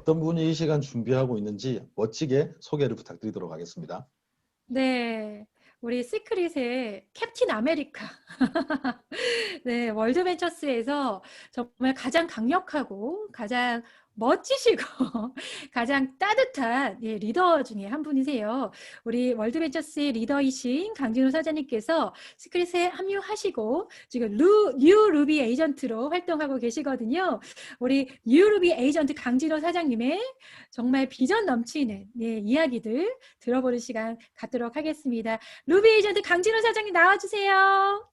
어떤 분이 이 시간 준비하고 있는지 멋지게 소개를 부탁드리도록 하겠습니다. 네, 우리 시크릿의 캡틴 아메리카. 네, 월드벤처스에서 정말 가장 강력하고 가장 멋지시고 가장 따뜻한 리더 중에 한 분이세요. 우리 월드벤처스의 리더이신 강진호 사장님께서 시크릿에 합류하시고 지금 뉴 루비 에이전트로 활동하고 계시거든요. 우리 뉴 루비 에이전트 강진호 사장님의 정말 비전 넘치는 이야기들 들어보는 시간 갖도록 하겠습니다. 루비 에이전트 강진호 사장님 나와주세요.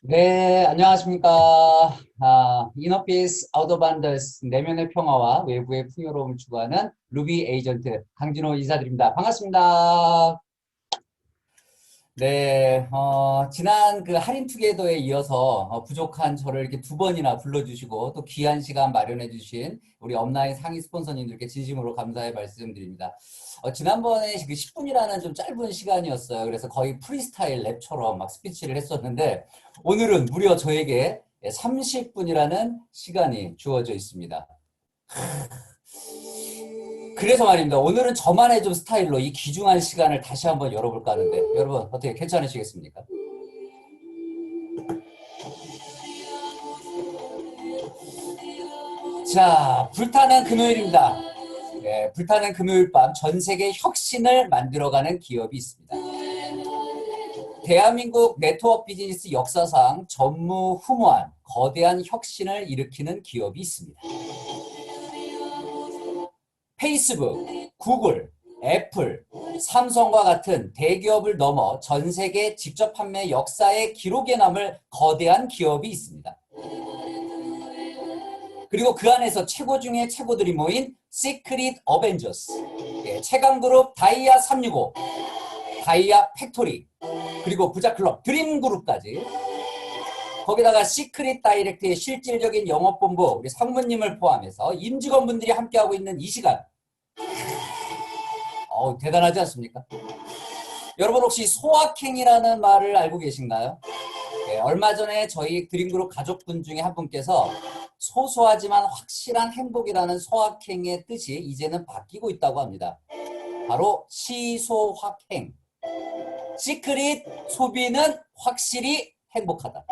네, 안녕하십니까. 이너피스 아우터반더스 내면의 평화와 외부의 풍요로움을 추구하는 루비 에이전트 강진호 인사드립니다. 반갑습니다. 네, 지난 그 할인 투게더에 이어서 부족한 저를 이렇게 두 번이나 불러주시고 또 귀한 시간 마련해주신 우리 업라인 상위 스폰서님들께 진심으로 감사의 말씀드립니다. 지난번에 그 10분이라는 좀 짧은 시간이었어요. 그래서 거의 프리스타일 랩처럼 막 스피치를 했었는데 오늘은 무려 저에게 30분이라는 시간이 주어져 있습니다. 그래서 말입니다. 오늘은 저만의 좀 스타일로 이 귀중한 시간을 다시 한번 열어볼까 하는데 여러분 어떻게 괜찮으시겠습니까? 자, 불타는 금요일입니다. 네, 불타는 금요일 밤 전 세계 혁신을 만들어가는 기업이 있습니다. 대한민국 네트워크 비즈니스 역사상 전무후무한 거대한 혁신을 일으키는 기업이 있습니다. 페이스북, 구글, 애플, 삼성과 같은 대기업을 넘어 전 세계 직접 판매 역사의 기록에 남을 거대한 기업이 있습니다. 그리고 그 안에서 최고 중에 최고들이 모인 시크릿 어벤져스, 최강그룹 다이아 365, 다이아 팩토리, 그리고 부자클럽 드림그룹까지 거기다가 시크릿 다이렉트의 실질적인 영업본부 우리 상무님을 포함해서 임직원분들이 함께하고 있는 이 시간 대단하지 않습니까? 여러분 혹시 소확행이라는 말을 알고 계신가요? 네, 얼마 전에 저희 드림그룹 가족분 중에 한 분께서 소소하지만 확실한 행복이라는 소확행의 뜻이 이제는 바뀌고 있다고 합니다. 바로 시소확행. 시크릿 소비는 확실히 행복하다.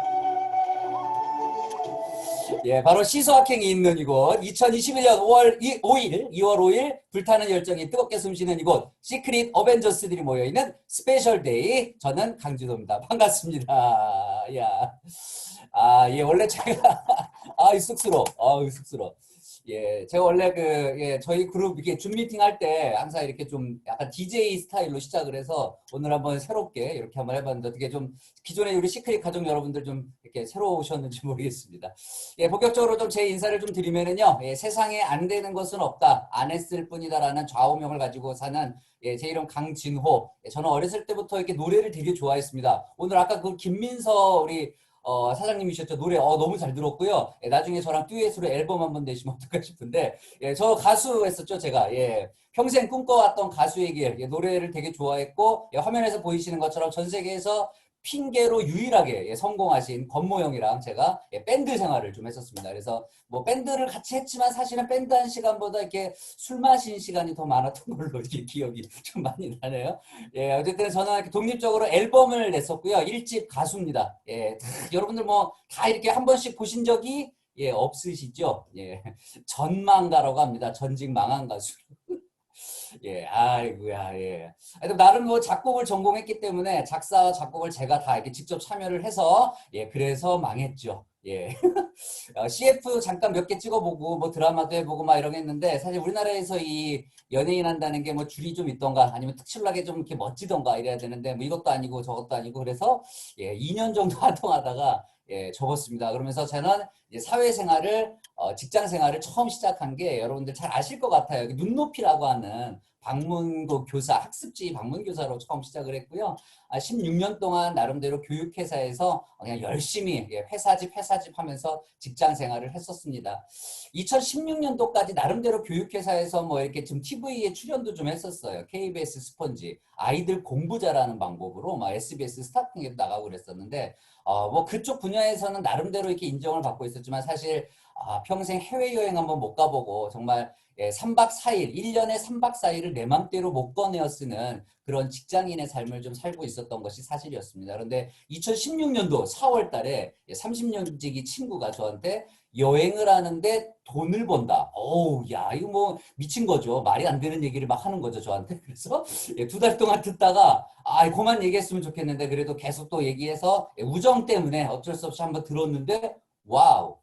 예, 바로 시소확행이 있는 이곳 2021년 2월 5일 불타는 열정이 뜨겁게 숨쉬는 이곳 시크릿 어벤져스들이 모여있는 스페셜데이. 저는 강진호입니다. 반갑습니다. 예, 원래 제가 쑥스러워. 쑥스러워. 예, 제가 원래 저희 그룹 이렇게 줌 미팅 할 때 항상 이렇게 좀 약간 DJ 스타일로 시작을 해서 오늘 한번 새롭게 이렇게 한번 해봤는데 어떻게 좀 기존에 우리 시크릿 가족 여러분들 좀 이렇게 새로우셨는지 모르겠습니다. 예, 본격적으로 좀 제 인사를 좀 드리면은요, 예, 세상에 안 되는 것은 없다, 안 했을 뿐이다라는 좌우명을 가지고 사는 예, 제 이름 강진호. 예, 저는 어렸을 때부터 이렇게 노래를 되게 좋아했습니다. 오늘 아까 그 김민서 우리 사장님이셨죠. 노래 너무 잘 들었고요. 예, 나중에 저랑 듀엣으로 앨범 한번 내시면 어떨까 싶은데 예, 저 가수 했었죠. 제가 예, 평생 꿈꿔왔던 가수의 길. 예, 노래를 되게 좋아했고 예, 화면에서 보이시는 것처럼 전 세계에서 핑계로 유일하게 예, 성공하신 권모형이랑 제가 예, 밴드 생활을 좀 했었습니다. 그래서 뭐 밴드를 같이 했지만 사실은 밴드 한 시간보다 이렇게 술 마신 시간이 더 많았던 걸로 이렇게 기억이 좀 많이 나네요. 예, 어쨌든 저는 이렇게 독립적으로 앨범을 냈었고요. 1집 가수입니다. 예, 여러분들 뭐 다 이렇게 한 번씩 보신 적이 예, 없으시죠? 예, 전망가라고 합니다. 전직 망한 가수. 예, 아이고야, 예. 하여튼 나름 뭐 작곡을 전공했기 때문에 작사와 작곡을 제가 다 이렇게 직접 참여를 해서 예, 그래서 망했죠. 예. CF 잠깐 몇 개 찍어보고 뭐 드라마도 해보고 막 이런 했는데 사실 우리나라에서 이 연예인 한다는 게 뭐 줄이 좀 있던가 아니면 특출나게 좀 이렇게 멋지던가 이래야 되는데 뭐 이것도 아니고 저것도 아니고 그래서 예, 2년 정도 활동하다가 예, 접었습니다. 그러면서 저는 이제 사회생활을 직장생활을 처음 시작한 게 여러분들 잘 아실 것 같아요. 눈높이라고 하는 방문고 교사, 학습지 방문교사로 처음 시작을 했고요. 16년 동안 나름대로 교육회사에서 그냥 열심히 회사집 하면서 직장 생활을 했었습니다. 2016년도까지 나름대로 교육회사에서 뭐 이렇게 좀 TV에 출연도 좀 했었어요. KBS 스펀지, 아이들 공부 잘하는 방법으로 막 SBS 스타팅에도 나가고 그랬었는데 뭐 그쪽 분야에서는 나름대로 이렇게 인정을 받고 있었지만 사실 평생 해외여행 한번 못 가보고 정말 3박 4일, 1년에 3박 4일을 내 맘대로 못 꺼내어 쓰는 그런 직장인의 삶을 좀 살고 있었던 것이 사실이었습니다. 그런데 2016년도 4월 달에 30년지기 친구가 저한테 여행을 하는데 돈을 번다. 어우, 야, 이거 뭐 미친 거죠. 말이 안 되는 얘기를 막 하는 거죠, 저한테. 그래서 2달 동안 듣다가 그만 얘기했으면 좋겠는데 그래도 계속 또 얘기해서 우정 때문에 어쩔 수 없이 한번 들었는데 와우,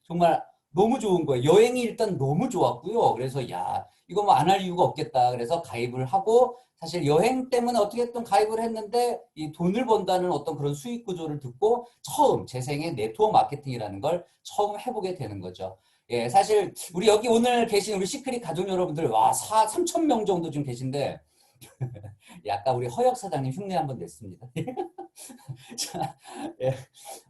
정말 너무 좋은 거예요. 여행이 일단 너무 좋았고요. 그래서 야, 이거 뭐 안 할 이유가 없겠다. 그래서 가입을 하고 사실 여행 때문에 어떻게든 가입을 했는데 이 돈을 번다는 어떤 그런 수익 구조를 듣고 처음 제 생애 네트워크 마케팅이라는 걸 처음 해보게 되는 거죠. 사실 우리 여기 오늘 계신 우리 시크릿 가족 여러분들 3천 명 정도 지금 계신데 약간 우리 허역 사장님 흉내 한번 냈습니다. 자,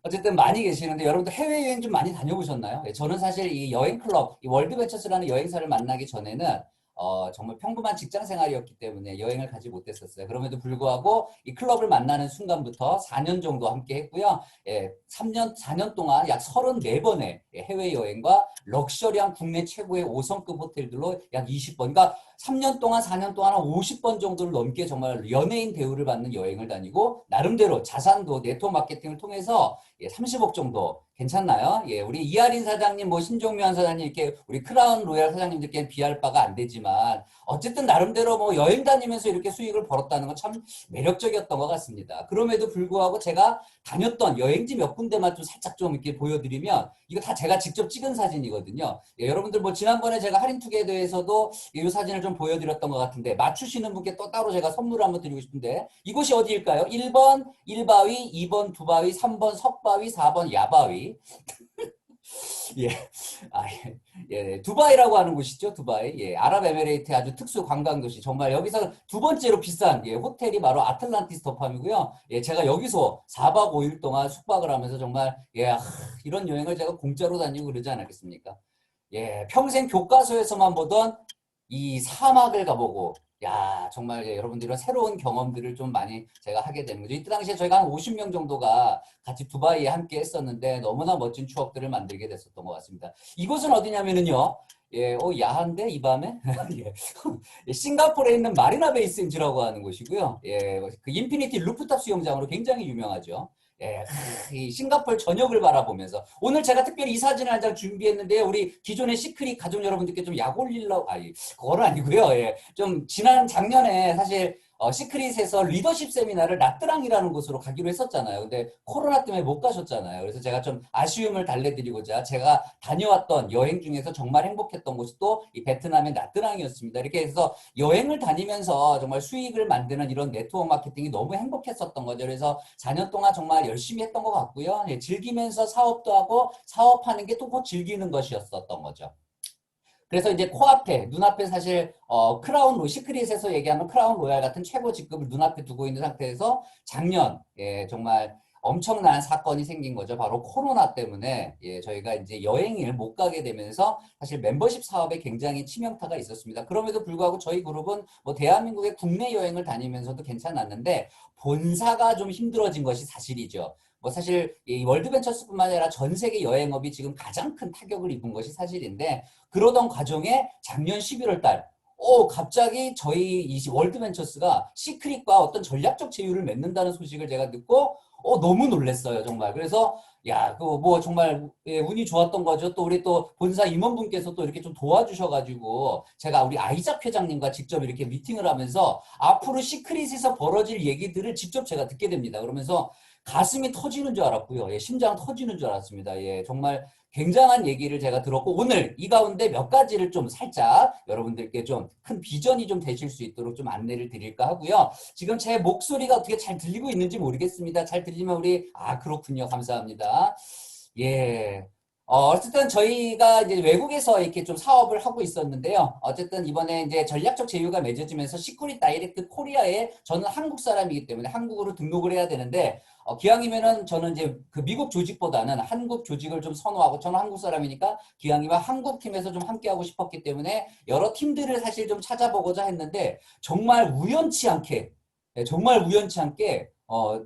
어쨌든 많이 계시는데 여러분들 해외여행 좀 많이 다녀보셨나요? 저는 사실 이 여행 클럽, 이 월드벤처스라는 여행사를 만나기 전에는 정말 평범한 직장 생활이었기 때문에 여행을 가지 못했었어요. 그럼에도 불구하고 이 클럽을 만나는 순간부터 4년 정도 함께 했고요. 4년 동안 약 34번의 해외여행과 럭셔리한 국내 최고의 5성급 호텔들로 약 20번, 그러니까 3년 동안, 4년 동안 한 50번 정도를 넘게 정말 연예인 대우를 받는 여행을 다니고 나름대로 자산도 네트워크 마케팅을 통해서 30억 정도 괜찮나요? 우리 이하린 사장님, 뭐 신종면 사장님 이렇게 우리 크라운 로얄 사장님들께는 비할 바가 안 되지만 어쨌든 나름대로 뭐 여행 다니면서 이렇게 수익을 벌었다는 건 참 매력적이었던 것 같습니다. 그럼에도 불구하고 제가 다녔던 여행지 몇 군데만 좀 살짝 좀 이렇게 보여드리면 이거 다 제가 직접 찍은 사진이거든요. 여러분들 뭐 지난번에 제가 할인투게에 대해서도 이 사진을 좀 보여드렸던 것 같은데 맞추시는 분께 또 따로 제가 선물을 한번 드리고 싶은데 이곳이 어디일까요? 1번 1바위, 2번 2바위, 3번 석바위, 4번 야바위. 두바이라고 하는 곳이죠. 두바이. 아랍에미레이트의 아주 특수 관광도시. 정말 여기서 두 번째로 비싼 호텔이 바로 아틀란티스 더팜이고요. 제가 여기서 4박 5일 동안 숙박을 하면서 정말 이런 여행을 제가 공짜로 다니고 그러지 않았겠습니까? 평생 교과서에서만 보던 이 사막을 가보고 정말 여러분들은 새로운 경험들을 좀 많이 제가 하게 되는 거죠. 이때 당시에 저희가 한 50명 정도가 같이 두바이에 함께 했었는데 너무나 멋진 추억들을 만들게 됐었던 것 같습니다. 이곳은 어디냐면은요. 야한데 이 밤에? 싱가포르에 있는 마리나 베이센즈라고 하는 곳이고요. 그 인피니티 루프탑 수영장으로 굉장히 유명하죠. 이 싱가포르 전역을 바라보면서 오늘 제가 특별히 이 사진을 한 장 준비했는데요. 우리 기존의 시크릿 가족 여러분들께 좀 약 올리려고 그건 아니고요. 좀 지난 작년에 사실 시크릿에서 리더십 세미나를 나트랑이라는 곳으로 가기로 했었잖아요. 근데 코로나 때문에 못 가셨잖아요. 그래서 제가 좀 아쉬움을 달래드리고자 제가 다녀왔던 여행 중에서 정말 행복했던 곳이 또 이 베트남의 나트랑이었습니다. 이렇게 해서 여행을 다니면서 정말 수익을 만드는 이런 네트워크 마케팅이 너무 행복했었던 거죠. 그래서 4년 동안 정말 열심히 했던 것 같고요. 즐기면서 사업도 하고 사업하는 게 또 곧 즐기는 것이었었던 거죠. 그래서 이제 코앞에, 눈앞에 사실, 크라운 시크릿에서 얘기하는 크라운 로얄 같은 최고 직급을 눈앞에 두고 있는 상태에서 작년, 정말 엄청난 사건이 생긴 거죠. 바로 코로나 때문에, 저희가 이제 여행을 못 가게 되면서 사실 멤버십 사업에 굉장히 치명타가 있었습니다. 그럼에도 불구하고 저희 그룹은 뭐 대한민국의 국내 여행을 다니면서도 괜찮았는데, 본사가 좀 힘들어진 것이 사실이죠. 뭐 사실 이 월드벤처스뿐만 아니라 전 세계 여행업이 지금 가장 큰 타격을 입은 것이 사실인데 그러던 과정에 작년 11월 달 갑자기 저희 이 월드벤처스가 시크릿과 어떤 전략적 제휴를 맺는다는 소식을 제가 듣고 너무 놀랐어요, 정말. 그래서 그거 뭐 정말 운이 좋았던 거죠. 또 우리 또 본사 임원분께서 또 이렇게 좀 도와주셔가지고 제가 우리 아이작 회장님과 직접 이렇게 미팅을 하면서 앞으로 시크릿에서 벌어질 얘기들을 직접 제가 듣게 됩니다. 그러면서 가슴이 터지는 줄 알았고요. 심장 터지는 줄 알았습니다. 정말 굉장한 얘기를 제가 들었고 오늘 이 가운데 몇 가지를 좀 살짝 여러분들께 좀 큰 비전이 좀 되실 수 있도록 좀 안내를 드릴까 하고요. 지금 제 목소리가 어떻게 잘 들리고 있는지 모르겠습니다. 잘 들리면 우리 그렇군요. 감사합니다. 어쨌든 저희가 이제 외국에서 이렇게 좀 사업을 하고 있었는데요. 어쨌든 이번에 이제 전략적 제휴가 맺어지면서 시크릿 다이렉트 코리아에 저는 한국 사람이기 때문에 한국으로 등록을 해야 되는데 기왕이면은 저는 이제 그 미국 조직보다는 한국 조직을 좀 선호하고 저는 한국 사람이니까 기왕이면 한국 팀에서 좀 함께하고 싶었기 때문에 여러 팀들을 사실 좀 찾아보고자 했는데 정말 우연치 않게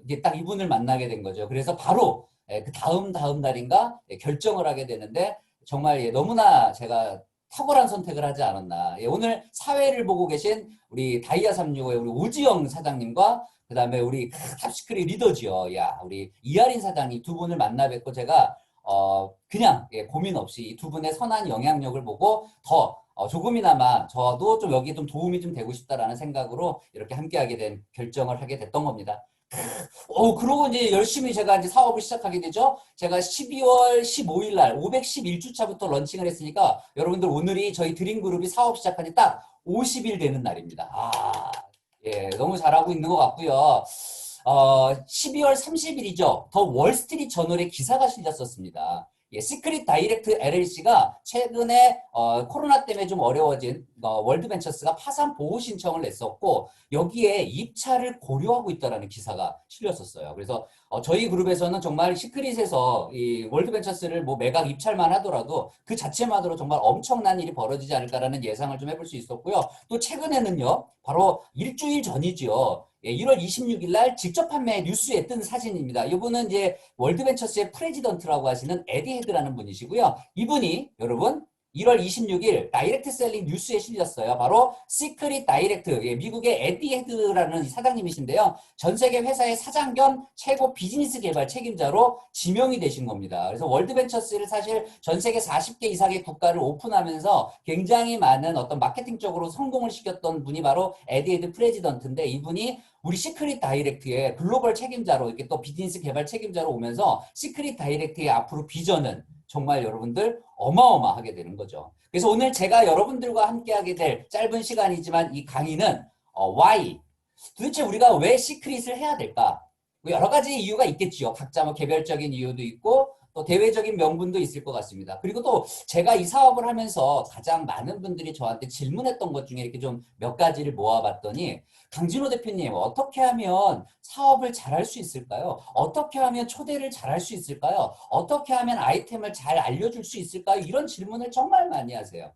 이게 딱 이분을 만나게 된 거죠. 그래서 바로 그 다음 달인가 결정을 하게 되는데 정말 너무나 제가 탁월한 선택을 하지 않았나. 오늘 사회를 보고 계신 우리 다이아 365의 우리 오지영 사장님과 그다음에 우리 탑시크릿 리더지요. 야, 우리 이하린 사장님 두 분을 만나 뵙고 제가 그냥 고민 없이 이 두 분의 선한 영향력을 보고 더 조금이나마 저도 좀 여기에 좀 도움이 좀 되고 싶다라는 생각으로 이렇게 함께하게 된 결정을 하게 됐던 겁니다. 그러고 이제 열심히 제가 이제 사업을 시작하게 되죠. 제가 12월 15일 날 511주차부터 런칭을 했으니까 여러분들 오늘이 저희 드림그룹이 사업 시작한 지 딱 50일 되는 날입니다. 예, 너무 잘하고 있는 것 같고요. 12월 30일이죠. 더 월스트리트 저널에 기사가 실렸었습니다. 예, 시크릿 다이렉트 LLC가 최근에 코로나 때문에 좀 어려워진 월드벤처스가 파산 보호 신청을 냈었고 여기에 입찰을 고려하고 있다라는 기사가 실렸었어요. 그래서 저희 그룹에서는 정말 시크릿에서 이 월드벤처스를 뭐 매각 입찰만 하더라도 그 자체만으로 정말 엄청난 일이 벌어지지 않을까라는 예상을 좀 해볼 수 있었고요. 또 최근에는요, 바로 일주일 전이지요. 1월 26일 날 직접 판매 뉴스에 뜬 사진입니다. 이분은 이제 월드벤처스의 프레지던트라고 하시는 에디 헤드라는 분이시고요. 이분이 여러분 1월 26일 다이렉트 셀링 뉴스에 실렸어요. 바로 시크릿 다이렉트, 미국의 에디 헤드라는 사장님이신데요. 전 세계 회사의 사장 겸 최고 비즈니스 개발 책임자로 지명이 되신 겁니다. 그래서 월드벤처스를 사실 전 세계 40개 이상의 국가를 오픈하면서 굉장히 많은 어떤 마케팅적으로 성공을 시켰던 분이 바로 에디 헤드 프레지던트인데 이분이 우리 시크릿 다이렉트의 글로벌 책임자로 이렇게 또 비즈니스 개발 책임자로 오면서 시크릿 다이렉트의 앞으로 비전은 정말 여러분들 어마어마하게 되는 거죠. 그래서 오늘 제가 여러분들과 함께하게 될 짧은 시간이지만 이 강의는 why 도대체 우리가 왜 시크릿을 해야 될까? 여러 가지 이유가 있겠지요. 각자 뭐 개별적인 이유도 있고 또 대외적인 명분도 있을 것 같습니다. 그리고 또 제가 이 사업을 하면서 가장 많은 분들이 저한테 질문했던 것 중에 이렇게 좀 몇 가지를 모아봤더니 강진호 대표님 어떻게 하면 사업을 잘할 수 있을까요? 어떻게 하면 초대를 잘할 수 있을까요? 어떻게 하면 아이템을 잘 알려줄 수 있을까요? 이런 질문을 정말 많이 하세요.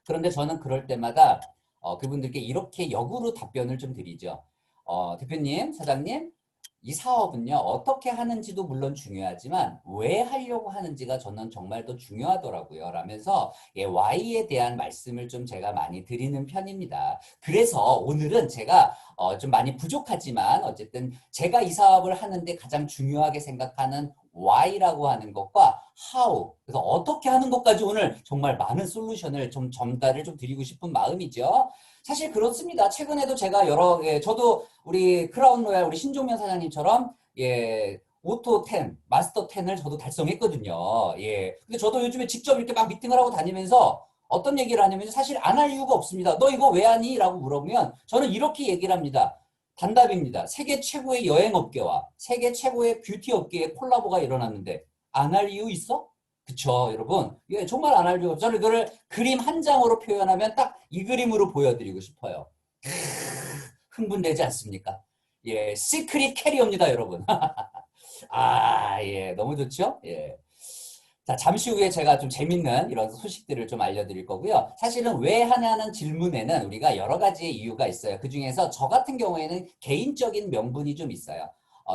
그런데 저는 그럴 때마다 그분들께 이렇게 역으로 답변을 좀 드리죠. 대표님, 사장님, 이 사업은요, 어떻게 하는지도 물론 중요하지만 왜 하려고 하는지가 저는 정말 더 중요하더라고요. 라면서 why에 대한 말씀을 좀 제가 많이 드리는 편입니다. 그래서 오늘은 제가 좀 많이 부족하지만 어쨌든 제가 이 사업을 하는데 가장 중요하게 생각하는 why라고 하는 것과 how, 그래서 어떻게 하는 것까지 오늘 정말 많은 솔루션을 좀 전달을 좀 드리고 싶은 마음이죠. 사실 그렇습니다. 최근에도 제가 저도 우리 크라운 로얄 우리 신종면 사장님처럼 오토 10, 마스터 10을 저도 달성했거든요. 근데 저도 요즘에 직접 이렇게 막 미팅을 하고 다니면서 어떤 얘기를 하냐면 사실 안 할 이유가 없습니다. 너 이거 왜 하니? 라고 물어보면 저는 이렇게 얘기를 합니다. 단답입니다. 세계 최고의 여행업계와 세계 최고의 뷰티 업계의 콜라보가 일어났는데 안 할 이유 있어? 그쵸, 여러분. 정말 안 할 이유 없죠. 저는 이거를 그림 한 장으로 표현하면 딱 이 그림으로 보여드리고 싶어요. 흥분되지 않습니까? 시크릿 캐리어입니다, 여러분. 너무 좋죠? 자, 잠시 후에 제가 좀 재밌는 이런 소식들을 좀 알려드릴 거고요. 사실은 왜 하냐는 질문에는 우리가 여러 가지의 이유가 있어요. 그 중에서 저 같은 경우에는 개인적인 명분이 좀 있어요.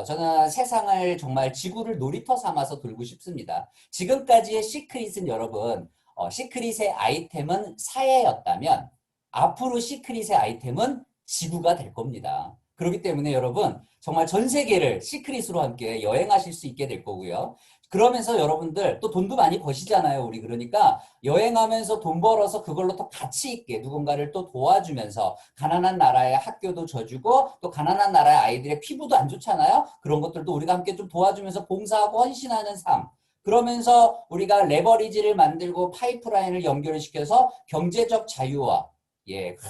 저는 세상을 정말 지구를 놀이터 삼아서 돌고 싶습니다. 지금까지의 시크릿은 여러분, 시크릿의 아이템은 사회였다면 앞으로 시크릿의 아이템은 지구가 될 겁니다. 그렇기 때문에 여러분 정말 전 세계를 시크릿으로 함께 여행하실 수 있게 될 거고요. 그러면서 여러분들 또 돈도 많이 버시잖아요. 우리 그러니까 여행하면서 돈 벌어서 그걸로 또 가치 있게 누군가를 또 도와주면서 가난한 나라의 학교도 져주고 또 가난한 나라의 아이들의 피부도 안 좋잖아요. 그런 것들도 우리가 함께 좀 도와주면서 봉사하고 헌신하는 삶. 그러면서 우리가 레버리지를 만들고 파이프라인을 연결시켜서 경제적 자유와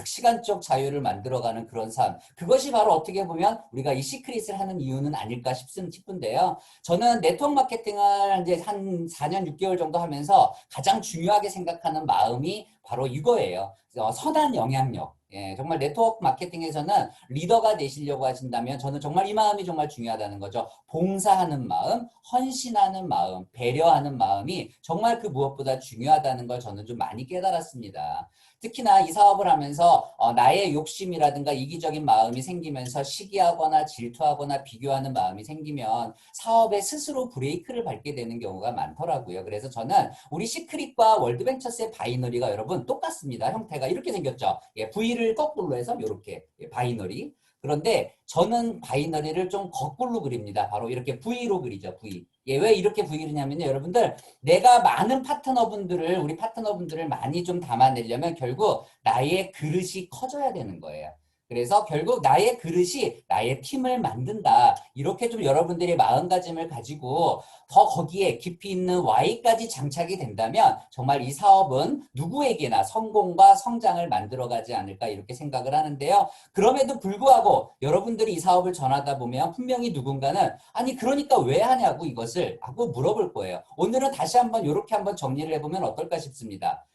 시간적 자유를 만들어가는 그런 삶. 그것이 바로 어떻게 보면 우리가 이 시크릿을 하는 이유는 아닐까 싶은데요. 저는 네트워크 마케팅을 이제 한 4년 6개월 정도 하면서 가장 중요하게 생각하는 마음이 바로 이거예요. 선한 영향력. 예, 정말 네트워크 마케팅에서는 리더가 되시려고 하신다면 저는 정말 이 마음이 정말 중요하다는 거죠. 봉사하는 마음, 헌신하는 마음, 배려하는 마음이 정말 그 무엇보다 중요하다는 걸 저는 좀 많이 깨달았습니다. 특히나 이 사업을 하면서 나의 욕심이라든가 이기적인 마음이 생기면서 시기하거나 질투하거나 비교하는 마음이 생기면 사업에 스스로 브레이크를 밟게 되는 경우가 많더라고요. 그래서 저는 우리 시크릿과 월드벤처스의 바이너리가 여러분 똑같습니다. 형태가 이렇게 생겼죠. 예, V를 거꾸로 해서 이렇게 바이너리. 그런데 저는 바이너리를 좀 거꾸로 그립니다. 바로 이렇게 V로 그리죠. V. 예, 왜 이렇게 V를 그리냐면요. 여러분들 내가 많은 파트너분들을 우리 파트너분들을 많이 좀 담아내려면 결국 나의 그릇이 커져야 되는 거예요. 그래서 결국 나의 그릇이 나의 팀을 만든다. 이렇게 좀 여러분들이 마음가짐을 가지고 더 거기에 깊이 있는 Y까지 장착이 된다면 정말 이 사업은 누구에게나 성공과 성장을 만들어가지 않을까 이렇게 생각을 하는데요. 그럼에도 불구하고 여러분들이 이 사업을 전하다 보면 분명히 누군가는 아니 그러니까 왜 하냐고 이것을 하고 물어볼 거예요. 오늘은 다시 한번 이렇게 한번 정리를 해보면 어떨까 싶습니다.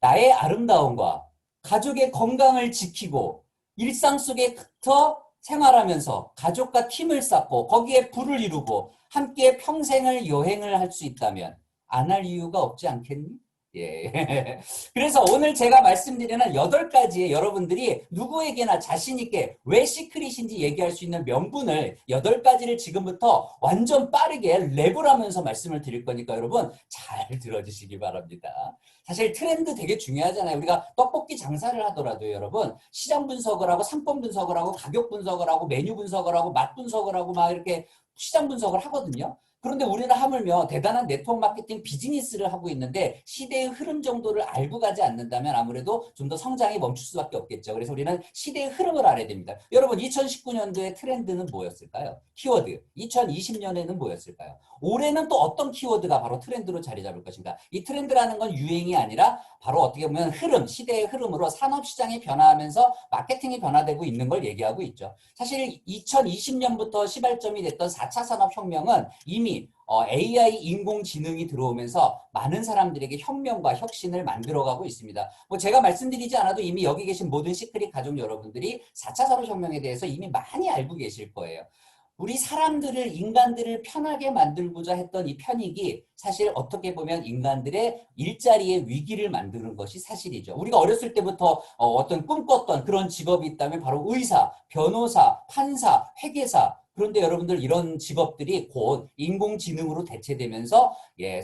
나의 아름다움과 가족의 건강을 지키고 일상 속에서 생활하면서 가족과 팀을 쌓고 거기에 부를 이루고 함께 평생을 여행을 할 수 있다면 안 할 이유가 없지 않겠니? 예. 그래서 오늘 제가 말씀드리는 8가지의 여러분들이 누구에게나 자신있게 왜 시크릿인지 얘기할 수 있는 명분을 8가지를 지금부터 완전 빠르게 랩을 하면서 말씀을 드릴 거니까 여러분 잘 들어주시기 바랍니다. 사실 트렌드 되게 중요하잖아요. 우리가 떡볶이 장사를 하더라도 여러분 시장 분석을 하고 상품 분석을 하고 가격 분석을 하고 메뉴 분석을 하고 맛 분석을 하고 막 이렇게 시장 분석을 하거든요. 그런데 우리는 하물며 대단한 네트워크 마케팅 비즈니스를 하고 있는데 시대의 흐름 정도를 알고 가지 않는다면 아무래도 좀 더 성장이 멈출 수밖에 없겠죠. 그래서 우리는 시대의 흐름을 알아야 됩니다. 여러분 2019년도의 트렌드는 뭐였을까요? 키워드. 2020년에는 뭐였을까요? 올해는 또 어떤 키워드가 바로 트렌드로 자리 잡을 것인가? 이 트렌드라는 건 유행이 아니라 바로 어떻게 보면 흐름, 시대의 흐름으로 산업시장이 변화하면서 마케팅이 변화되고 있는 걸 얘기하고 있죠. 사실 2020년부터 시발점이 됐던 4차 산업혁명은 이미 AI 인공지능이 들어오면서 많은 사람들에게 혁명과 혁신을 만들어가고 있습니다. 뭐 제가 말씀드리지 않아도 이미 여기 계신 모든 시크릿 가족 여러분들이 4차 산업혁명에 대해서 이미 많이 알고 계실 거예요. 우리 사람들을, 인간들을 편하게 만들고자 했던 이 편익이 사실 어떻게 보면 인간들의 일자리의 위기를 만드는 것이 사실이죠. 우리가 어렸을 때부터 어떤 꿈꿨던 그런 직업이 있다면 바로 의사, 변호사, 판사, 회계사. 그런데 여러분들 이런 직업들이 곧 인공지능으로 대체되면서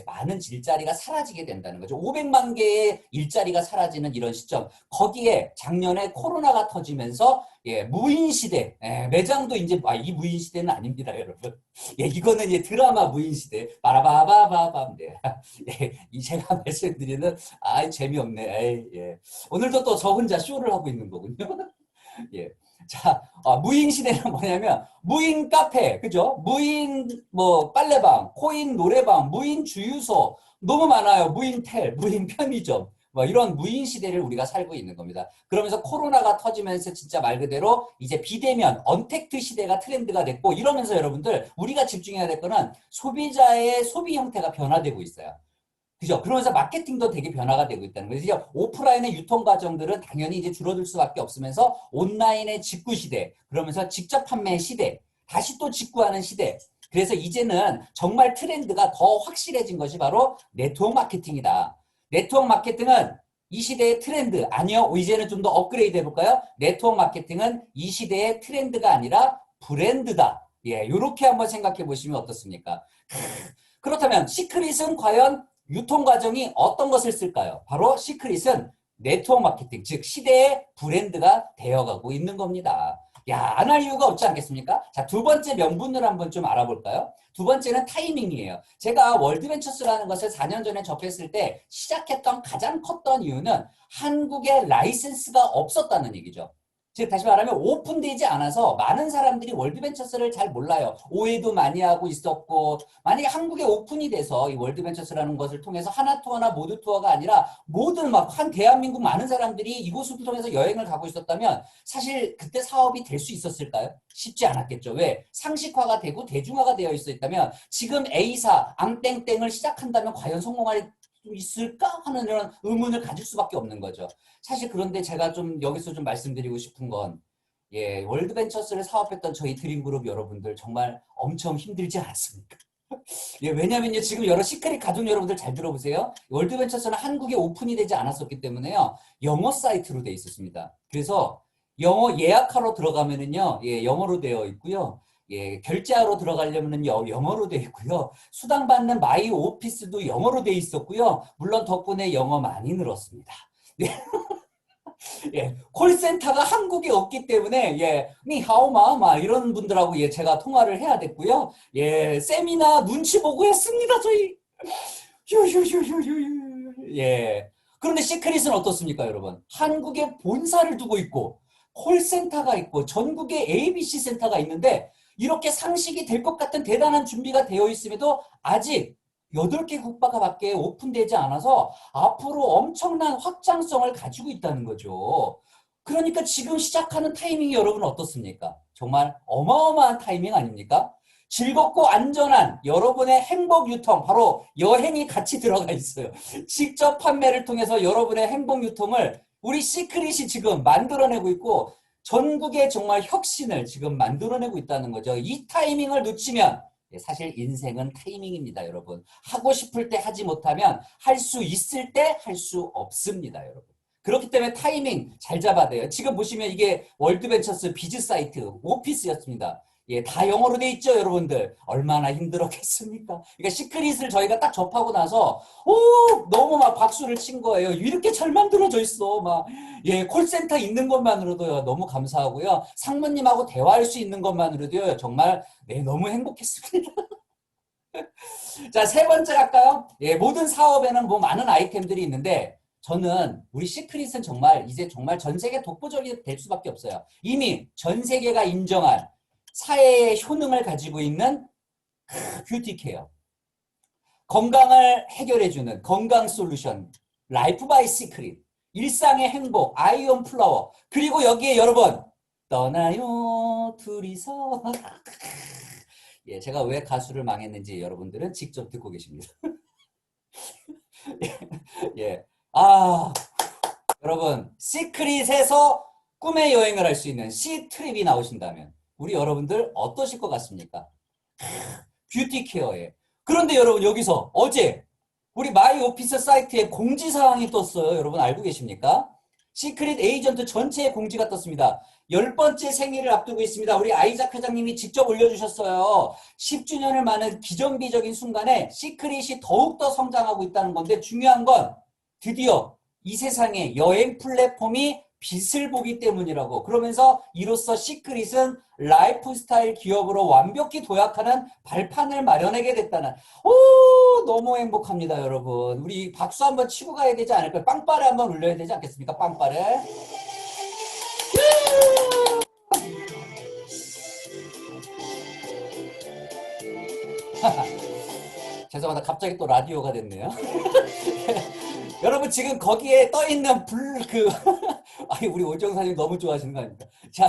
많은 일자리가 사라지게 된다는 거죠. 500만 개의 일자리가 사라지는 이런 시점. 거기에 작년에 코로나가 터지면서 무인 시대. 매장도 이제 이 무인 시대는 아닙니다, 여러분. 이거는 드라마 무인 시대. 바라바바바밤. 이 제가 말씀드리는 재미없네. 오늘도 또 저 혼자 쇼를 하고 있는 거군요. 자, 무인 시대는 뭐냐면 무인 카페, 그죠? 무인 빨래방, 코인 노래방, 무인 주유소 너무 많아요. 무인 텔, 무인 편의점. 이런 무인 시대를 우리가 살고 있는 겁니다. 그러면서 코로나가 터지면서 진짜 말 그대로 이제 비대면, 언택트 시대가 트렌드가 됐고 이러면서 여러분들 우리가 집중해야 될 거는 소비자의 소비 형태가 변화되고 있어요. 그죠? 그러면서 마케팅도 되게 변화가 되고 있다는 거예요. 그래서 오프라인의 유통 과정들은 당연히 이제 줄어들 수밖에 없으면서 온라인의 직구 시대, 그러면서 직접 판매 시대, 다시 또 직구하는 시대. 그래서 이제는 정말 트렌드가 더 확실해진 것이 바로 네트워크 마케팅이다. 네트워크 마케팅은 이 시대의 트렌드, 아니요. 이제는 좀 더 업그레이드 해볼까요? 네트워크 마케팅은 이 시대의 트렌드가 아니라 브랜드다. 이렇게 한번 생각해 보시면 어떻습니까? 그렇다면 시크릿은 과연 유통 과정이 어떤 것을 쓸까요? 바로 시크릿은 네트워크 마케팅, 즉 시대의 브랜드가 되어가고 있는 겁니다. 안 할 이유가 없지 않겠습니까? 자, 두 번째 명분을 한번 좀 알아볼까요? 두 번째는 타이밍이에요. 제가 월드벤처스라는 것을 4년 전에 접했을 때 시작했던 가장 컸던 이유는 한국에 라이센스가 없었다는 얘기죠. 즉 다시 말하면 오픈되지 않아서 많은 사람들이 월드벤처스를 잘 몰라요. 오해도 많이 하고 있었고, 만약에 한국에 오픈이 돼서 이 월드벤처스라는 것을 통해서 하나 투어나 모두 투어가 아니라 모든 한 대한민국 많은 사람들이 이곳을 통해서 여행을 가고 있었다면 사실 그때 사업이 될 수 있었을까요? 쉽지 않았겠죠. 왜? 상식화가 되고 대중화가 되어 있었다면 지금 A사 앙땡땡을 시작한다면 과연 성공할 좀 있을까 하는 이런 의문을 가질 수밖에 없는 거죠. 사실 그런데 제가 좀 여기서 좀 말씀드리고 싶은 건 예, 월드벤처스를 사업했던 저희 드림그룹 여러분들 정말 엄청 힘들지 않았습니까? 예, 왜냐면요, 지금 여러 시크릿 가족 여러분들 잘 들어보세요. 월드벤처스는 한국에 오픈이 되지 않았었기 때문에요, 영어 사이트로 돼 있었습니다. 그래서 영어 예약하러 들어가면은요, 예, 영어로 되어 있고요. 예, 결제하러 들어가려면은 영어로 되어 있고요. 수당 받는 마이 오피스도 영어로 되어 있었고요. 물론 덕분에 영어 많이 늘었습니다. 예, 콜센터가 한국에 없기 때문에 예, 니하오마 막 이런 분들하고 예, 제가 통화를 해야 됐고요. 예, 세미나 눈치 보고 했습니다. 저희. 휴휴휴휴휴. 예. 그런데 시크릿은 어떻습니까, 여러분? 한국에 본사를 두고 있고 콜센터가 있고 전국에 ABC 센터가 있는데 이렇게 상식이 될 것 같은 대단한 준비가 되어 있음에도 아직 8개 국가밖에 오픈되지 않아서 앞으로 엄청난 확장성을 가지고 있다는 거죠. 그러니까 지금 시작하는 타이밍이 여러분 어떻습니까? 정말 어마어마한 타이밍 아닙니까? 즐겁고 안전한 여러분의 행복 유통, 바로 여행이 같이 들어가 있어요. 직접 판매를 통해서 여러분의 행복 유통을 우리 시크릿이 지금 만들어내고 있고 전국에 정말 혁신을 지금 만들어내고 있다는 거죠. 이 타이밍을 놓치면 사실 인생은 타이밍입니다, 여러분. 하고 싶을 때 하지 못하면 할 수 있을 때 할 수 없습니다, 여러분. 그렇기 때문에 타이밍 잘 잡아야 돼요. 지금 보시면 이게 월드벤처스 비즈 사이트 오피스였습니다. 예, 다 영어로 돼 있죠, 여러분들. 얼마나 힘들었겠습니까? 그러니까 시크릿을 저희가 딱 접하고 나서 너무 막 박수를 친 거예요. 이렇게 잘 만들어져 있어. 막 예, 콜센터 있는 것만으로도요, 너무 감사하고요. 상무님하고 대화할 수 있는 것만으로도요, 정말 네, 너무 행복했습니다. 자, 세 번째 갈까요? 예, 모든 사업에는 뭐 많은 아이템들이 있는데 저는 우리 시크릿은 정말 이제 정말 전 세계 독보적이 될 수밖에 없어요. 이미 전 세계가 인정한 사회의 효능을 가지고 있는 뷰티 케어. 건강을 해결해주는 건강 솔루션. 라이프 바이 시크릿. 일상의 행복. 아이온 플라워. 그리고 여기에 여러분 떠나요 둘이서. 예, 제가 왜 가수를 망했는지 여러분들은 직접 듣고 계십니다. 예. 아, 여러분 시크릿에서 꿈의 여행을 할 수 있는 시트립이 나오신다면 우리 여러분들 어떠실 것 같습니까? 뷰티 케어에. 그런데 여러분 여기서 어제 우리 마이 오피스 사이트에 공지사항이 떴어요. 여러분 알고 계십니까? 시크릿 에이전트 전체에 공지가 떴습니다. 10번째 생일을 앞두고 있습니다. 우리 아이작 회장님이 직접 올려주셨어요. 10주년을 맞는 기정비적인 순간에 시크릿이 더욱더 성장하고 있다는 건데 중요한 건 드디어 이 세상에 여행 플랫폼이 빛을 보기 때문이라고. 그러면서 이로써 시크릿은 라이프스타일 기업으로 완벽히 도약하는 발판을 마련하게 됐다는. 너무 행복합니다, 여러분. 우리 박수 한번 치고 가야 되지 않을까요? 빵빠레 한번 울려야 되지 않겠습니까? 빵빠레. 죄송합니다. 갑자기 또 라디오가 됐네요. 여러분 지금 거기에 떠있는 아니 우리 오정사님 너무 좋아하시는 거 아닙니까? 자,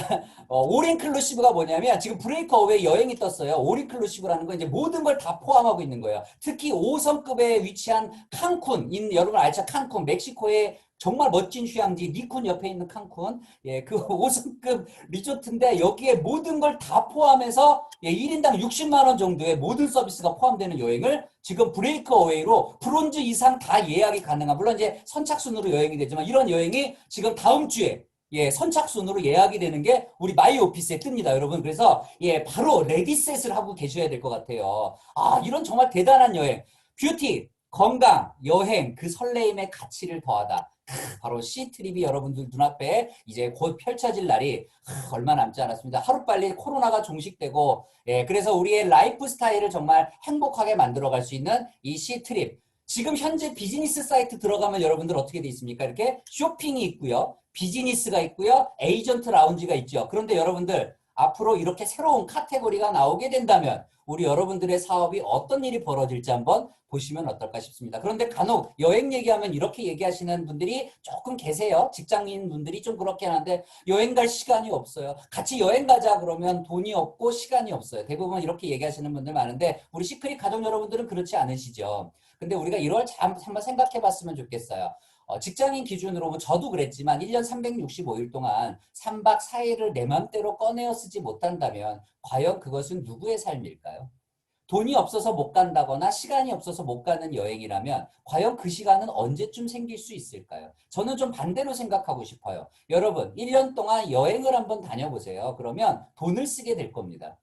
올인클루시브가 뭐냐면 지금 브레이크어웨이 여행이 떴어요. 올인클루시브라는 건 이제 모든 걸 다 포함하고 있는 거예요. 특히 5성급에 위치한 칸쿤, 여러분 알죠? 칸쿤, 멕시코의 정말 멋진 휴양지 니쿤 옆에 있는 칸쿤, 예, 그 5성급 리조트인데 여기에 모든 걸 다 포함해서 예, 1인당 60만 원 정도의 모든 서비스가 포함되는 여행을 지금 브레이크어웨이로 브론즈 이상 다 예약이 가능한, 물론 이제 선착순으로 여행이 되지만 이런 여행이 지금 다음 주에 예, 선착순으로 예약이 되는 게 우리 마이 오피스에 뜹니다, 여러분. 그래서 예, 바로 레디셋을 하고 계셔야 될 것 같아요. 아, 이런 정말 대단한 여행. 뷰티, 건강, 여행, 그 설레임의 가치를 더하다. 바로 시트립이 여러분들 눈앞에 이제 곧 펼쳐질 날이 얼마 남지 않았습니다. 하루빨리 코로나가 종식되고 예, 그래서 우리의 라이프 스타일을 정말 행복하게 만들어갈 수 있는 이 시트립. 지금 현재 비즈니스 사이트 들어가면 여러분들 어떻게 돼 있습니까? 이렇게 쇼핑이 있고요. 비즈니스가 있고요. 에이전트 라운지가 있죠. 그런데 여러분들 앞으로 이렇게 새로운 카테고리가 나오게 된다면 우리 여러분들의 사업이 어떤 일이 벌어질지 한번 보시면 어떨까 싶습니다. 그런데 간혹 여행 얘기하면 이렇게 얘기하시는 분들이 조금 계세요. 직장인 분들이 좀 그렇게 하는데 여행 갈 시간이 없어요. 같이 여행 가자 그러면 돈이 없고 시간이 없어요. 대부분 이렇게 얘기하시는 분들 많은데 우리 시크릿 가족 여러분들은 그렇지 않으시죠. 근데 우리가 이걸 한번 생각해 봤으면 좋겠어요. 직장인 기준으로 뭐 저도 그랬지만 1년 365일 동안 3박 4일을 내 맘대로 꺼내어 쓰지 못한다면 과연 그것은 누구의 삶일까요? 돈이 없어서 못 간다거나 시간이 없어서 못 가는 여행이라면 과연 그 시간은 언제쯤 생길 수 있을까요? 저는 좀 반대로 생각하고 싶어요. 여러분, 1년 동안 여행을 한번 다녀보세요. 그러면 돈을 쓰게 될 겁니다.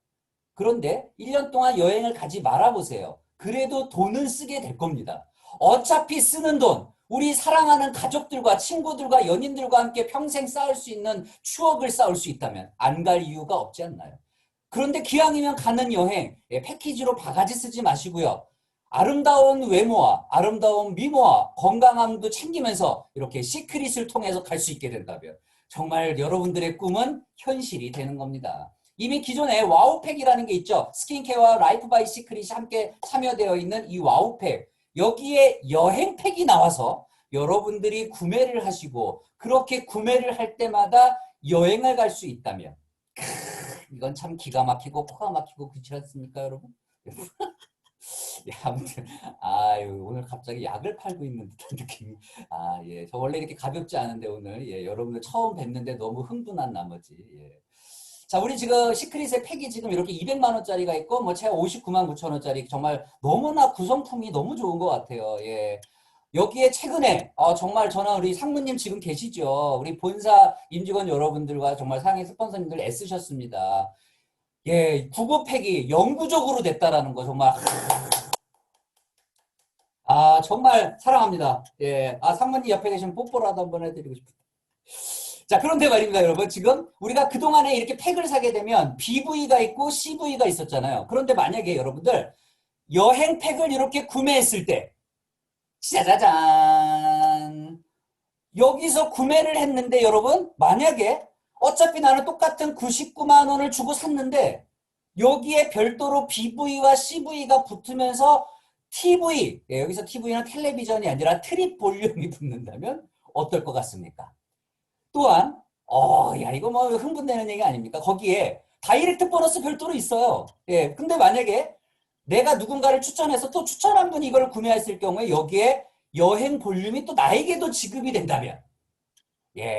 그런데 1년 동안 여행을 가지 말아보세요. 그래도 돈을 쓰게 될 겁니다. 어차피 쓰는 돈, 우리 사랑하는 가족들과 친구들과 연인들과 함께 평생 쌓을 수 있는 추억을 쌓을 수 있다면 안 갈 이유가 없지 않나요? 그런데 기왕이면 가는 여행, 패키지로 바가지 쓰지 마시고요. 아름다운 외모와 아름다운 미모와 건강함도 챙기면서 이렇게 시크릿을 통해서 갈 수 있게 된다면 정말 여러분들의 꿈은 현실이 되는 겁니다. 이미 기존에 와우팩이라는 게 있죠. 스킨케어와 라이프 바이 시크릿이 함께 참여되어 있는 이 와우팩. 여기에 여행팩이 나와서 여러분들이 구매를 하시고 그렇게 구매를 할 때마다 여행을 갈 수 있다면 이건 참 기가 막히고 코가 막히고 그렇지 않습니까, 여러분? 예, 아무튼 아유 오늘 갑자기 약을 팔고 있는 듯한 느낌이 예, 저 원래 이렇게 가볍지 않은데 오늘 여러분들 처음 뵙는데 너무 흥분한 나머지 자, 우리 지금 시크릿의 팩이 지금 이렇게 200만 원짜리가 있고 뭐 최하 59만 9천 원짜리 정말 너무나 구성품이 너무 좋은 것 같아요. 여기에 최근에 정말 저는 우리 상무님 지금 계시죠. 우리 본사 임직원 여러분들과 정말 상해 스폰서님들 애쓰셨습니다. 구급팩이 영구적으로 됐다라는 거 정말 정말 사랑합니다. 상무님 옆에 계시면 뽀뽀라도 한번 해드리고 싶어요. 자, 그런데 말입니다, 여러분. 지금 우리가 그동안에 이렇게 팩을 사게 되면 BV가 있고 CV가 있었잖아요. 그런데 만약에 여러분들 여행 팩을 이렇게 구매했을 때 짜자잔 여기서 구매를 했는데 여러분 만약에 어차피 나는 똑같은 99만 원을 주고 샀는데 여기에 별도로 BV와 CV가 붙으면서 TV, 여기서 TV는 텔레비전이 아니라 트립 볼륨이 붙는다면 어떨 것 같습니까? 또한 이거 뭐 흥분되는 얘기 아닙니까? 거기에 다이렉트 보너스 별도로 있어요. 근데 만약에 내가 누군가를 추천해서 또 추천한 분이 이걸 구매했을 경우에 여기에 여행 볼륨이 또 나에게도 지급이 된다면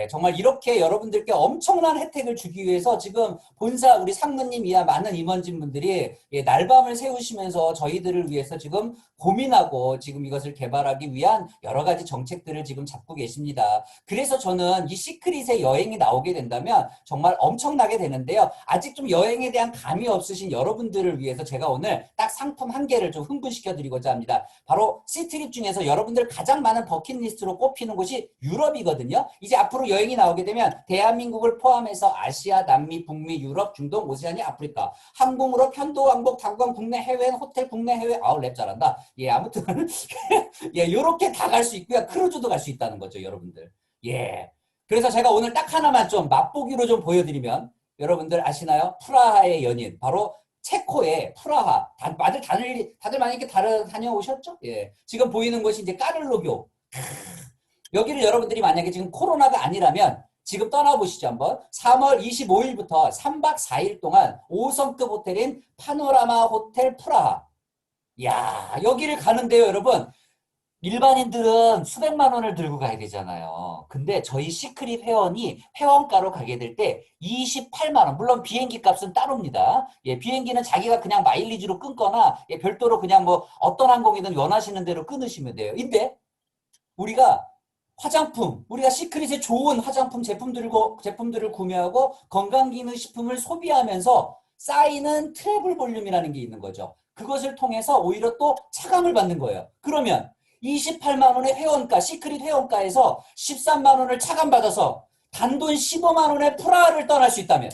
정말 이렇게 여러분들께 엄청난 혜택을 주기 위해서 지금 본사 우리 상무님 이하 많은 임원진분들이 날밤을 새우시면서 저희들을 위해서 지금 고민하고 지금 이것을 개발하기 위한 여러 가지 정책들을 지금 잡고 계십니다. 그래서 저는 이 시크릿의 여행이 나오게 된다면 정말 엄청나게 되는데요. 아직 좀 여행에 대한 감이 없으신 여러분들을 위해서 제가 오늘 딱 상품 한 개를 좀 흥분시켜 드리고자 합니다. 바로 시트립 중에서 여러분들 가장 많은 버킷리스트로 꼽히는 곳이 유럽이거든요. 이제 앞으로 여행이 나오게 되면 대한민국을 포함해서 아시아, 남미, 북미, 유럽, 중동, 오세아니아, 아프리카 항공으로 편도, 왕복, 타구간, 국내, 해외, 호텔, 국내, 해외 랩 잘한다. 아무튼 요렇게 다 갈 수 있고요. 크루즈도 갈 수 있다는 거죠, 여러분들. 그래서 제가 오늘 딱 하나만 좀 맛보기로 좀 보여드리면 여러분들 아시나요? 프라하의 연인 바로 체코의 프라하. 다들 많이 이렇게 다녀오셨죠? 지금 보이는 곳이 이제 까를로교. 여기를 여러분들이 만약에 지금 코로나가 아니라면 지금 떠나보시죠 한번. 3월 25일부터 3박 4일 동안 5성급 호텔인 파노라마 호텔 프라하. 여기를 가는데요 여러분. 일반인들은 수백만 원을 들고 가야 되잖아요. 근데 저희 시크릿 회원이 회원가로 가게 될 때 28만 원. 물론 비행기 값은 따로입니다. 비행기는 자기가 그냥 마일리지로 끊거나 별도로 그냥 뭐 어떤 항공이든 원하시는 대로 끊으시면 돼요. 근데 우리가 화장품, 우리가 시크릿의 좋은 화장품 제품들을 구매하고 건강기능식품을 소비하면서 쌓이는 트래블 볼륨이라는 게 있는 거죠. 그것을 통해서 오히려 또 차감을 받는 거예요. 그러면 28만 원의 회원가, 시크릿 회원가에서 13만 원을 차감받아서 단돈 15만 원의 프라하를 떠날 수 있다면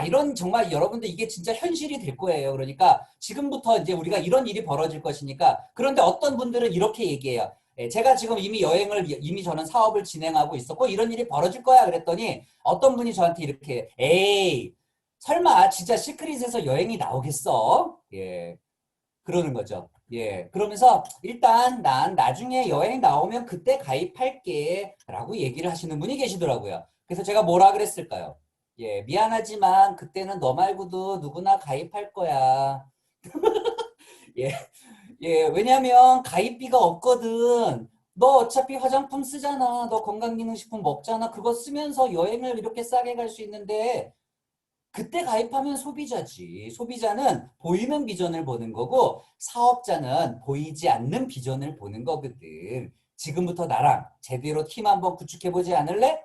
이런 정말 여러분들 이게 진짜 현실이 될 거예요. 그러니까 지금부터 이제 우리가 이런 일이 벌어질 것이니까. 그런데 어떤 분들은 이렇게 얘기해요. 예, 제가 지금 이미 저는 사업을 진행하고 있었고 이런 일이 벌어질 거야 그랬더니 어떤 분이 저한테 이렇게 에이 설마 진짜 시크릿에서 여행이 나오겠어? 예, 그러는 거죠. 예, 그러면서 일단 난 나중에 여행 나오면 그때 가입할게 라고 얘기를 하시는 분이 계시더라고요. 그래서 제가 뭐라 그랬을까요? 예, 미안하지만 그때는 너 말고도 누구나 가입할 거야. 예, 예, 왜냐면 가입비가 없거든. 너 어차피 화장품 쓰잖아. 너 건강기능식품 먹잖아. 그거 쓰면서 여행을 이렇게 싸게 갈 수 있는데 그때 가입하면 소비자지. 소비자는 보이는 비전을 보는 거고 사업자는 보이지 않는 비전을 보는 거거든. 지금부터 나랑 제대로 팀 한번 구축해보지 않을래?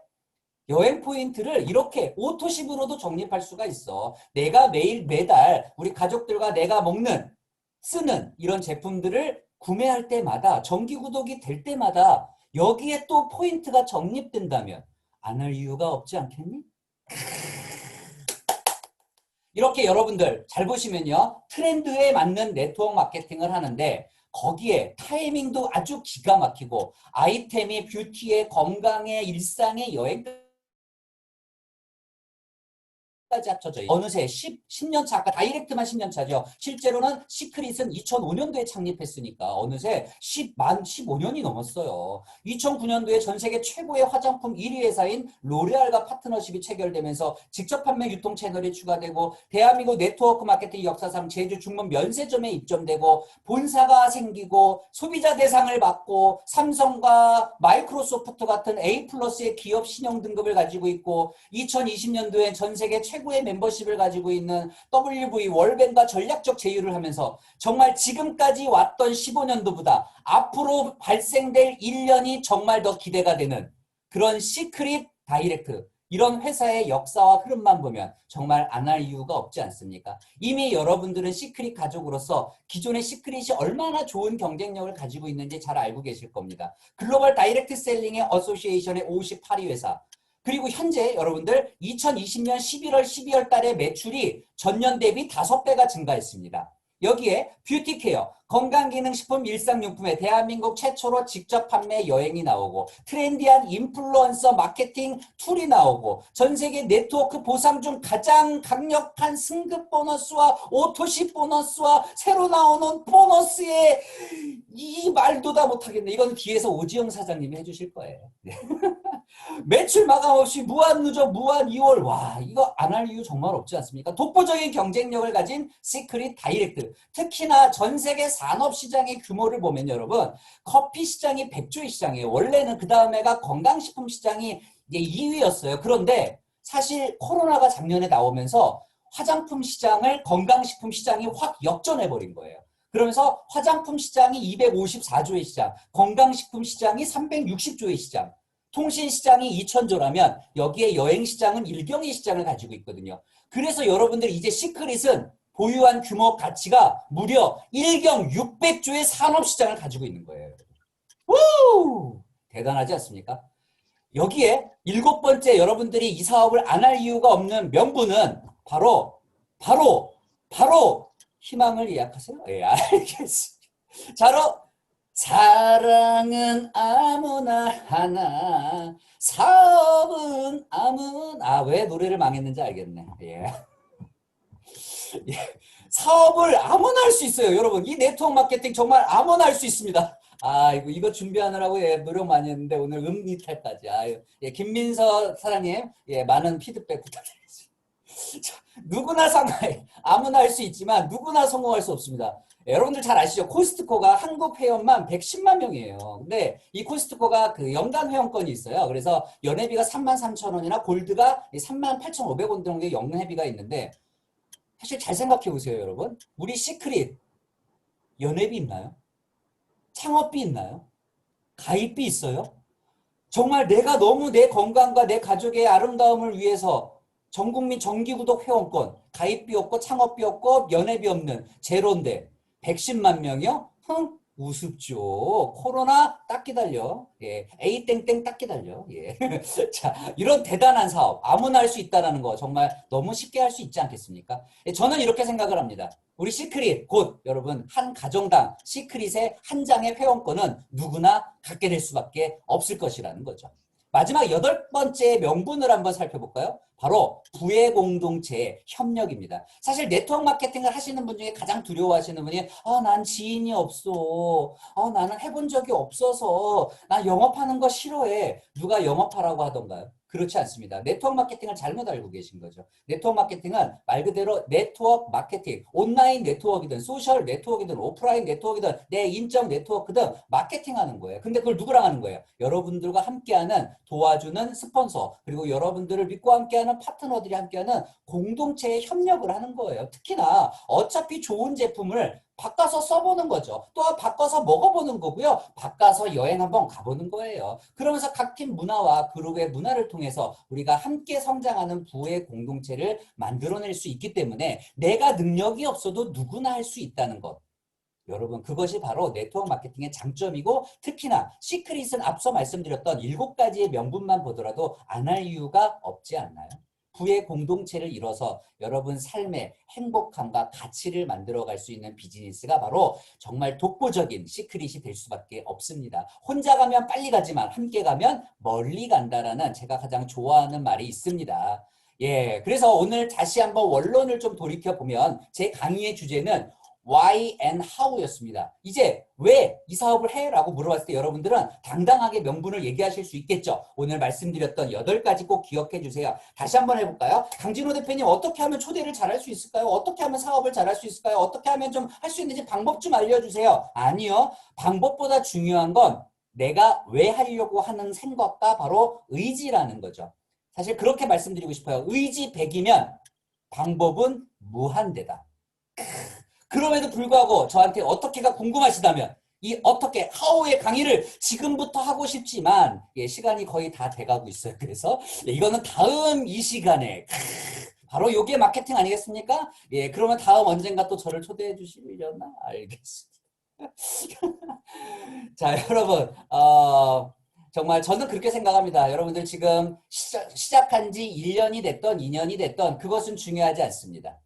여행 포인트를 이렇게 오토십으로도 적립할 수가 있어. 내가 매달 우리 가족들과 내가 먹는, 쓰는 이런 제품들을 구매할 때마다 정기 구독이 될 때마다 여기에 또 포인트가 적립된다면 안 할 이유가 없지 않겠니? 이렇게 여러분들 잘 보시면요. 트렌드에 맞는 네트워크 마케팅을 하는데 거기에 타이밍도 아주 기가 막히고 아이템이 뷰티에 건강에 일상에 여행까지 합쳐져 어느새 10년 차, 아까 다이렉트만 10년 차죠. 실제로는 시크릿은 2005년도에 창립했으니까 어느새 15년이 넘었어요. 2009년도에 전 세계 최고의 화장품 1위 회사인 로레알과 파트너십이 체결되면서 직접 판매 유통 채널이 추가되고 대한민국 네트워크 마케팅 역사상 제주 중문 면세점에 입점되고 본사가 생기고 소비자 대상을 받고 삼성과 마이크로소프트 같은 A+의 기업 신용 등급을 가지고 있고 2020년도엔 전 세계 최고의 멤버십을 가지고 있는 WV 월뱅과 전략적 제휴를 하면서 정말 지금까지 왔던 15년도보다 앞으로 발생될 1년이 정말 더 기대가 되는 그런 시크릿 다이렉트 이런 회사의 역사와 흐름만 보면 정말 안 할 이유가 없지 않습니까? 이미 여러분들은 시크릿 가족으로서 기존의 시크릿이 얼마나 좋은 경쟁력을 가지고 있는지 잘 알고 계실 겁니다. 글로벌 다이렉트 셀링의 어소시에이션의 58위 회사 그리고 현재 여러분들 2020년 11월, 12월 달에 매출이 전년 대비 5배가 증가했습니다. 여기에 뷰티케어, 건강기능식품, 일상용품에 대한민국 최초로 직접 판매 여행이 나오고 트렌디한 인플루언서 마케팅 툴이 나오고 전세계 네트워크 보상 중 가장 강력한 승급 보너스와 오토십 보너스와 새로 나오는 보너스에 이 말도 다 못하겠네. 이건 뒤에서 오지영 사장님이 해주실 거예요. 네. 매출 마감 없이 무한 누적, 무한 2월. 와, 이거 안 할 이유 정말 없지 않습니까? 독보적인 경쟁력을 가진 시크릿 다이렉트. 특히나 전 세계 산업시장의 규모를 보면 여러분, 커피 시장이 100조의 시장이에요. 원래는 그 다음에가 건강식품 시장이 이제 2위였어요. 그런데 사실 코로나가 작년에 나오면서 화장품 시장을 건강식품 시장이 확 역전해버린 거예요. 그러면서 화장품 시장이 254조의 시장, 건강식품 시장이 360조의 시장, 통신시장이 2,000조라면 여기에 여행시장은 일경의 시장을 가지고 있거든요. 그래서 여러분들 이제 시크릿은 보유한 규모 가치가 무려 1경 600조의 산업시장을 가지고 있는 거예요. 우! 대단하지 않습니까? 여기에 7번째 여러분들이 이 사업을 안 할 이유가 없는 명분은 바로 희망을 예약하세요. 예, 알겠습니다. 자로 사랑은 아무나 하나, 사업은 아무나. 왜 노래를 망했는지 알겠네. 예. 예. 사업을 아무나 할 수 있어요, 여러분. 이 네트워크 마케팅 정말 아무나 할 수 있습니다. 아, 이거 준비하느라고 예, 노력 많이 했는데 오늘 음이탈까지. 예, 김민서 사장님, 예, 많은 피드백 부탁드리겠습니다. 누구나 아무나 할 수 있지만 누구나 성공할 수 없습니다. 여러분들 잘 아시죠? 코스트코가 한국 회원만 110만 명이에요. 근데 이 코스트코가 그 연간 회원권이 있어요. 그래서 연회비가 33,000원이나 골드가 38,500원 정도의 연회비가 있는데 사실 잘 생각해 보세요, 여러분. 우리 시크릿 연회비 있나요? 창업비 있나요? 가입비 있어요? 정말 내가 너무 내 건강과 내 가족의 아름다움을 위해서 전국민 정기구독 회원권, 가입비 없고 창업비 없고 연회비 없는 제로인데 110만 명이요? 우습죠. 코로나 딱 기다려. 예. A 땡땡 딱 기다려. 예. 자, 이런 대단한 사업 아무나 할 수 있다라는 거 정말 너무 쉽게 할 수 있지 않겠습니까? 예, 저는 이렇게 생각을 합니다. 우리 시크릿 곧 여러분 한 가정당 시크릿의 한 장의 회원권은 누구나 갖게 될 수밖에 없을 것이라는 거죠. 마지막 8번째 명분을 한번 살펴볼까요? 바로 부의 공동체의 협력입니다. 사실 네트워크 마케팅을 하시는 분 중에 가장 두려워하시는 분이 난 지인이 없어. 나는 해본 적이 없어서 나 영업하는 거 싫어해. 누가 영업하라고 하던가요? 그렇지 않습니다. 네트워크 마케팅을 잘못 알고 계신 거죠. 네트워크 마케팅은 말 그대로 네트워크 마케팅, 온라인 네트워크이든 소셜 네트워크이든 오프라인 네트워크이든 내 인적 네트워크든 마케팅하는 거예요. 근데 그걸 누구랑 하는 거예요? 여러분들과 함께하는 도와주는 스폰서 그리고 여러분들을 믿고 함께하는 파트너들이 함께하는 공동체의 협력을 하는 거예요. 특히나 어차피 좋은 제품을 바꿔서 써보는 거죠. 또 바꿔서 먹어보는 거고요. 바꿔서 여행 한번 가보는 거예요. 그러면서 각 팀 문화와 그룹의 문화를 통해서 우리가 함께 성장하는 부의 공동체를 만들어낼 수 있기 때문에 내가 능력이 없어도 누구나 할 수 있다는 것. 여러분 그것이 바로 네트워크 마케팅의 장점이고 특히나 시크릿은 앞서 말씀드렸던 7가지의 명분만 보더라도 안 할 이유가 없지 않나요? 부의 공동체를 이뤄서 여러분 삶의 행복함과 가치를 만들어갈 수 있는 비즈니스가 바로 정말 독보적인 시크릿이 될 수밖에 없습니다. 혼자 가면 빨리 가지만 함께 가면 멀리 간다라는 제가 가장 좋아하는 말이 있습니다. 예, 그래서 오늘 다시 한번 원론을 좀 돌이켜보면 제 강의의 주제는 Why and How였습니다. 이제 왜 이 사업을 해? 라고 물어봤을 때 여러분들은 당당하게 명분을 얘기하실 수 있겠죠. 오늘 말씀드렸던 8가지 꼭 기억해 주세요. 다시 한번 해볼까요? 강진호 대표님 어떻게 하면 초대를 잘할 수 있을까요? 어떻게 하면 사업을 잘할 수 있을까요? 어떻게 하면 좀 할 수 있는지 방법 좀 알려주세요. 아니요. 방법보다 중요한 건 내가 왜 하려고 하는 생각과 바로 의지라는 거죠. 사실 그렇게 말씀드리고 싶어요. 의지 100이면 방법은 무한대다. 그럼에도 불구하고 저한테 어떻게가 궁금하시다면 이 어떻게 하우의 강의를 지금부터 하고 싶지만 시간이 거의 다 돼가고 있어요. 그래서 이거는 다음 이 시간에 바로 요게 마케팅 아니겠습니까? 예, 그러면 다음 언젠가 또 저를 초대해 주시려나? 알겠습니다. 자, 여러분 정말 저는 그렇게 생각합니다. 여러분들 지금 시작한 지 1년이 됐던 2년이 됐던 그것은 중요하지 않습니다.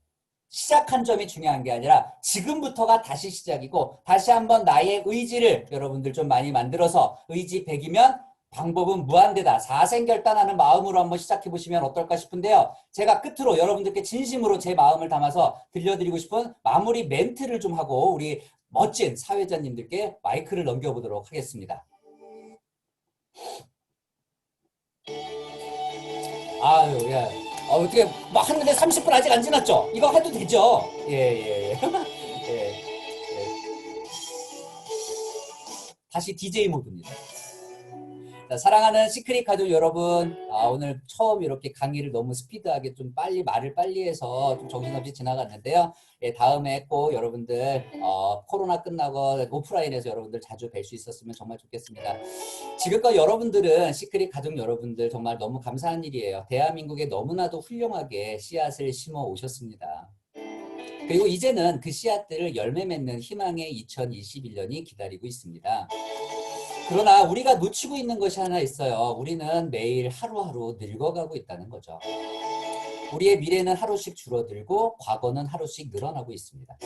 시작한 점이 중요한 게 아니라 지금부터가 다시 시작이고 다시 한번 나의 의지를 여러분들 좀 많이 만들어서 의지 100이면 방법은 무한대다. 사생결단하는 마음으로 한번 시작해 보시면 어떨까 싶은데요. 제가 끝으로 여러분들께 진심으로 제 마음을 담아서 들려드리고 싶은 마무리 멘트를 좀 하고 우리 멋진 사회자님들께 마이크를 넘겨보도록 하겠습니다. 아유, 예. 어떻게 막 하는데 30분 아직 안 지났죠? 이거 해도 되죠? 예. 예. 다시 DJ 모드입니다. 자, 사랑하는 시크릿 가족 여러분, 오늘 처음 이렇게 강의를 너무 스피드하게 좀 말을 빨리 해서 좀 정신없이 지나갔는데요. 예, 다음에 꼭 여러분들 코로나 끝나고 오프라인에서 여러분들 자주 뵐 수 있었으면 정말 좋겠습니다. 지금껏 여러분들은 시크릿 가족 여러분들 정말 너무 감사한 일이에요. 대한민국에 너무나도 훌륭하게 씨앗을 심어 오셨습니다. 그리고 이제는 그 씨앗들을 열매 맺는 희망의 2021년이 기다리고 있습니다. 그러나 우리가 놓치고 있는 것이 하나 있어요. 우리는 매일 하루하루 늙어가고 있다는 거죠. 우리의 미래는 하루씩 줄어들고 과거는 하루씩 늘어나고 있습니다.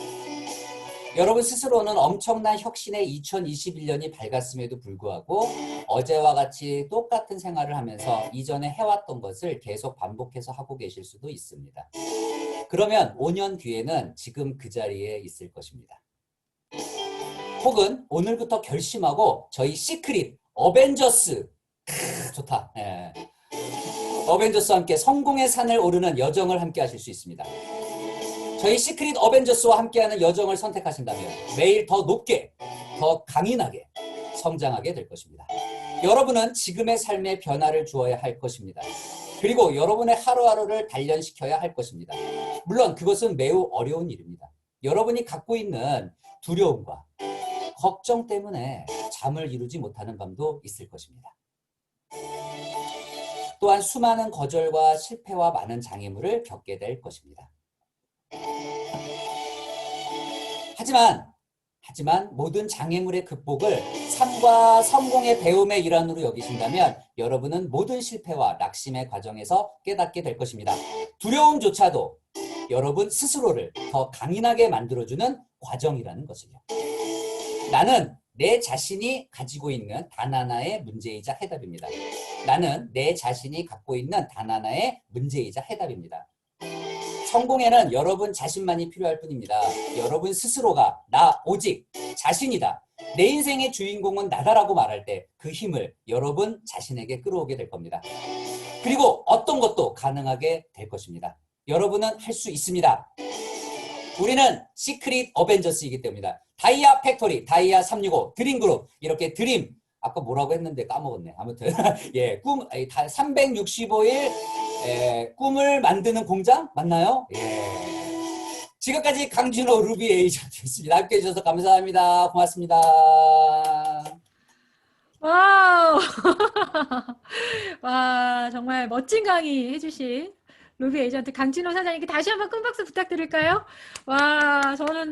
여러분 스스로는 엄청난 혁신의 2021년이 밝았음에도 불구하고 어제와 같이 똑같은 생활을 하면서 이전에 해왔던 것을 계속 반복해서 하고 계실 수도 있습니다. 그러면 5년 뒤에는 지금 그 자리에 있을 것입니다. 혹은 오늘부터 결심하고 저희 시크릿 어벤져스 좋다. 예. 어벤져스와 함께 성공의 산을 오르는 여정을 함께 하실 수 있습니다. 저희 시크릿 어벤져스와 함께하는 여정을 선택하신다면 매일 더 높게, 더 강인하게 성장하게 될 것입니다. 여러분은 지금의 삶에 변화를 주어야 할 것입니다. 그리고 여러분의 하루하루를 단련시켜야 할 것입니다. 물론 그것은 매우 어려운 일입니다. 여러분이 갖고 있는 두려움과 걱정 때문에 잠을 이루지 못하는 밤도 있을 것입니다. 또한 수많은 거절과 실패와 많은 장애물을 겪게 될 것입니다. 하지만 모든 장애물의 극복을 삶과 성공의 배움의 일환으로 여기신다면 여러분은 모든 실패와 낙심의 과정에서 깨닫게 될 것입니다. 두려움조차도 여러분 스스로를 더 강인하게 만들어주는 과정이라는 것을요. 나는 내 자신이 가지고 있는 단 하나의 문제이자 해답입니다. 나는 내 자신이 갖고 있는 단 하나의 문제이자 해답입니다. 성공에는 여러분 자신만이 필요할 뿐입니다. 여러분 스스로가 나 오직 자신이다. 내 인생의 주인공은 나다라고 말할 때 그 힘을 여러분 자신에게 끌어오게 될 겁니다. 그리고 어떤 것도 가능하게 될 것입니다. 여러분은 할 수 있습니다. 우리는 시크릿 어벤져스이기 때문이다. 다이아 팩토리, 다이아 365, 드림그룹, 이렇게 드림, 아까 뭐라고 했는데 까먹었네. 아무튼, 예, 365일, 꿈을 만드는 공장? 맞나요? 예. 지금까지 강진호 루비 에이전트였습니다. 함께 해주셔서 감사합니다. 고맙습니다. 와우! 와, 정말 멋진 강의 해주신 루비 에이전트 강진호 사장님께 다시 한번 큰 박수 부탁드릴까요? 와, 저는